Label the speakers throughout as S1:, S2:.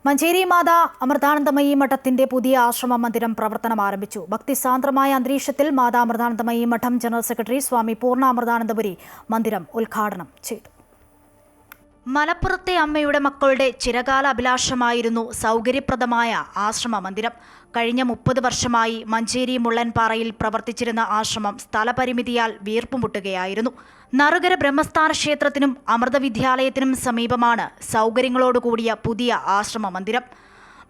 S1: മഞ്ചേരി മാതാ അമൃതാനന്ദമയി മഠത്തിന്റെ പുതിയ ആശ്രമ മന്ദിരം പ്രവർത്തനം ആരംഭിച്ചു. ഭക്തിസാന്ദ്രമായ അന്തരീക്ഷത്തിൽ മാതാ അമൃതാനന്ദമയി മഠം ജനറൽ സെക്രട്ടറി സ്വാമി പൂർണ്ണാമൃതാനന്ദപുരി മന്ദിരം ഉദ്ഘാടനം ചെയ്തു. മലപ്പുറത്തെ അമ്മയുടെ മക്കളുടെ ചിരകാല അഭിലാഷമായിരുന്നു സൗകര്യപ്രദമായ ആശ്രമ മന്ദിരം. കഴിഞ്ഞ 30 വർഷമായി മഞ്ചേരി മുള്ളൻപാറയിൽ പ്രവർത്തിച്ചിരുന്ന ആശ്രമം സ്ഥലപരിമിതിയാൽ വീർപ്പുമുട്ടുകയായിരുന്നു. നറുകര ബ്രഹ്മസ്ഥാന ക്ഷേത്രത്തിനും അമൃത വിദ്യാലയത്തിനും സമീപമാണ് സൗകര്യങ്ങളോടുകൂടിയ പുതിയ ആശ്രമ മന്ദിരം.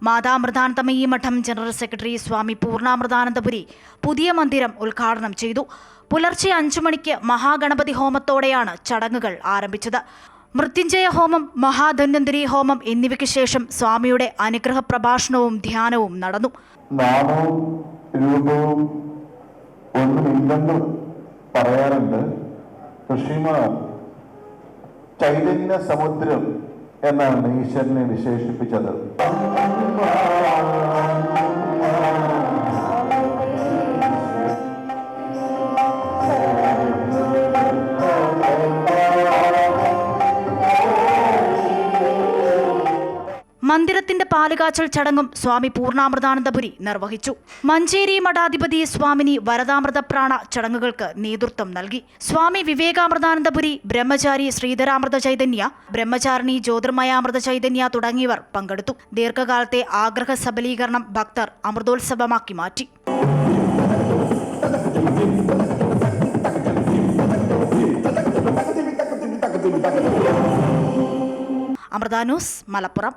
S1: മാതാ അമൃതാനന്ദമയി മഠം ജനറൽ സെക്രട്ടറി സ്വാമി പൂർണ്ണാമൃതാനന്ദപുരി പുതിയ മന്ദിരം ഉദ്ഘാടനം ചെയ്തു. പുലർച്ചെ 5 മണിക്ക് മഹാഗണപതി ഹോമത്തോടെയാണ് ചടങ്ങുകൾ ആരംഭിച്ചത്. മൃത്യുഞ്ജയ ഹോമം, മഹാധന്വന്തരി ഹോമം എന്നിവയ്ക്ക് ശേഷം സ്വാമിയുടെ അനുഗ്രഹ പ്രഭാഷണവും ധ്യാനവും നടന്നു.
S2: നാമവും രൂപവും ഒന്നുമില്ലെന്ന് പറയാറുണ്ട്. ഋഷിമാർ ചൈതന്യ സമുദ്രം എന്നാണ് ഈശ്വരനെ വിശേഷിപ്പിച്ചത്.
S1: മന്ദിരത്തിന്റെ പാലുകാച്ചൽ ചടങ്ങും സ്വാമി പൂർണ്ണാമൃതാനന്ദപുരി നിർവഹിച്ചു. മഞ്ചേരി മഠാധിപതി സ്വാമിനി വരദാമൃതപ്രാണ ചടങ്ങുകൾക്ക് നേതൃത്വം നൽകി. സ്വാമി വിവേകാമൃതാനന്ദപുരി, ബ്രഹ്മചാരി ശ്രീധരാമൃത ചൈതന്യ, ബ്രഹ്മചാരിണി ജ്യോതിർമയാമൃത ചൈതന്യ തുടങ്ങിയവർ പങ്കെടുത്തു. ദീർഘകാലത്തെ ആഗ്രഹ സബലീകരണം ഭക്തർ അമൃതോത്സവമാക്കി മാറ്റി. അമൃത ന്യൂസ്, മലപ്പുറം.